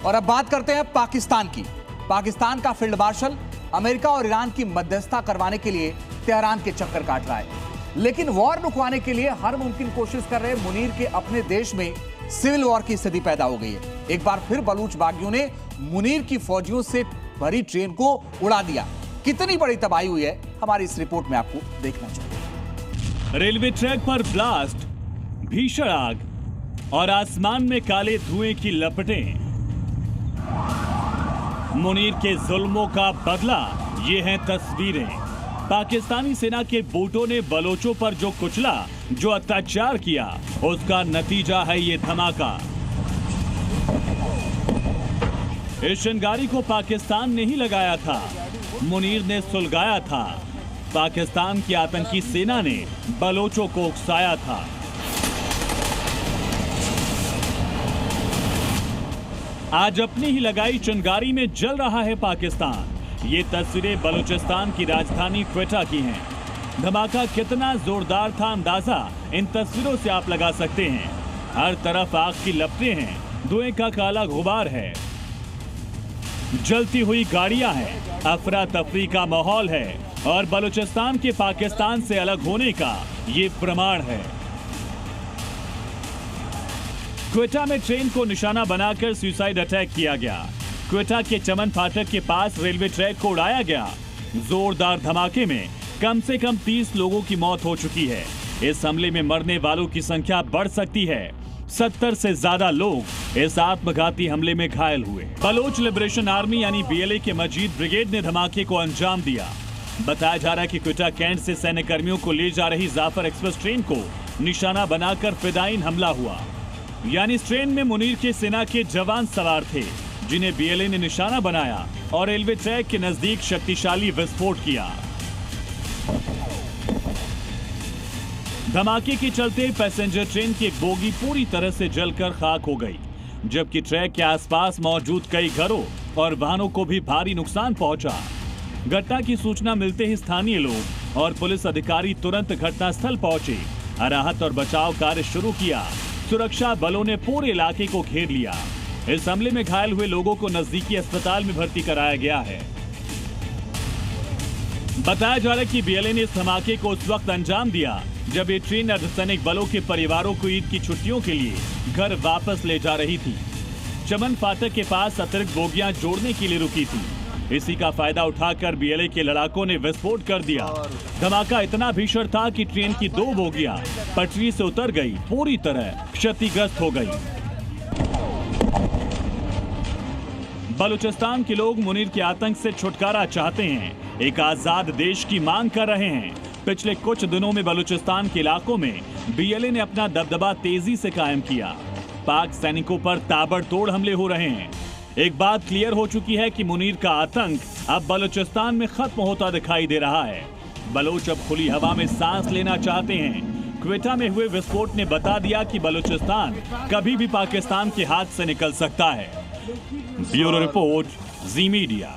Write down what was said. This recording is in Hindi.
और अब बात करते हैं पाकिस्तान की। पाकिस्तान का फील्ड मार्शल अमेरिका और ईरान की मध्यस्थता करवाने के लिए तेहरान के चक्कर काट रहा है, लेकिन वॉर रुकवाने के लिए हर मुमकिन कोशिश कर रहे मुनीर के अपने देश में सिविल वॉर की स्थिति पैदा हो गई है। एक बार फिर बलूच बागियों ने मुनीर की फौजियों से भरी ट्रेन को उड़ा दिया। कितनी बड़ी तबाही हुई है, हमारी इस रिपोर्ट में आपको देखना चाहिए। रेलवे ट्रैक पर ब्लास्ट, भीषण आग और आसमान में काले धुएं की लपटें। मुनीर के जुल्मों का बदला, ये हैं तस्वीरें। पाकिस्तानी सेना के बोटों ने बलोचों पर जो कुचला, जो अत्याचार किया, उसका नतीजा है ये धमाका। इस चिंगारी को पाकिस्तान ने ही लगाया था, मुनीर ने सुलगाया था। पाकिस्तान की आतंकी सेना ने बलोचों को उकसाया था। आज अपनी ही लगाई चिंगारी में जल रहा है पाकिस्तान। ये तस्वीरें बलूचिस्तान की राजधानी क्वेटा की हैं। धमाका कितना जोरदार था, अंदाजा इन तस्वीरों से आप लगा सकते हैं। हर तरफ आग की लपटें हैं, धुएं का काला गुबार है, जलती हुई गाड़ियां हैं, अफरा तफरी का माहौल है और बलूचिस्तान के पाकिस्तान से अलग होने का ये प्रमाण है। क्वेटा में ट्रेन को निशाना बनाकर सुसाइड अटैक किया गया। क्वेटा के चमन फाटक के पास रेलवे ट्रैक को उड़ाया गया। जोरदार धमाके में कम से कम 30 लोगों की मौत हो चुकी है। इस हमले में मरने वालों की संख्या बढ़ सकती है। 70 से ज्यादा लोग इस आत्मघाती हमले में घायल हुए। बलोच लिबरेशन आर्मी यानी बीएलए के मजीद ब्रिगेड ने धमाके को अंजाम दिया। बताया जा रहा है कि क्वेटा कैंट से सैन्य कर्मियों को ले जा रही जाफर एक्सप्रेस ट्रेन को निशाना बनाकर फिदायीन हमला हुआ। यानी इस ट्रेन में मुनीर के सेना के जवान सवार थे, जिन्हें बीएलए ने निशाना बनाया और रेलवे ट्रैक के नजदीक शक्तिशाली विस्फोट किया। धमाके के चलते पैसेंजर ट्रेन की एक बोगी पूरी तरह से जलकर खाक हो गई, जबकि ट्रैक के आसपास मौजूद कई घरों और वाहनों को भी भारी नुकसान पहुंचा। घटना की सूचना मिलते ही स्थानीय लोग और पुलिस अधिकारी तुरंत घटनास्थल पहुंचे, राहत और बचाव कार्य शुरू किया। सुरक्षा बलों ने पूरे इलाके को घेर लिया। इस हमले में घायल हुए लोगों को नजदीकी अस्पताल में भर्ती कराया गया है। बताया जा रहा है कि बीएलए ने इस धमाके को उस वक्त अंजाम दिया जब ये ट्रेन अर्धसैनिक बलों के परिवारों को ईद की छुट्टियों के लिए घर वापस ले जा रही थी। चमन फाटक के पास अतिरिक्त बोगियां जोड़ने के लिए रुकी थी। इसी का फायदा उठाकर बीएलए के लड़ाकों ने विस्फोट कर दिया। धमाका इतना भीषण था कि ट्रेन की 2 बोगियां पटरी से उतर गई, पूरी तरह क्षतिग्रस्त हो गई। बलूचिस्तान के लोग मुनीर के आतंक से छुटकारा चाहते हैं, एक आजाद देश की मांग कर रहे हैं। पिछले कुछ दिनों में बलूचिस्तान के इलाकों में बीएलए ने अपना दबदबा तेजी से कायम किया। पाक सैनिकों पर ताबड़तोड़ हमले हो रहे हैं। एक बात क्लियर हो चुकी है कि मुनीर का आतंक अब बलूचिस्तान में खत्म होता दिखाई दे रहा है। बलोच अब खुली हवा में सांस लेना चाहते हैं। क्वेटा में हुए विस्फोट ने बता दिया कि बलूचिस्तान कभी भी पाकिस्तान के हाथ से निकल सकता है। ब्यूरो रिपोर्ट, जी मीडिया।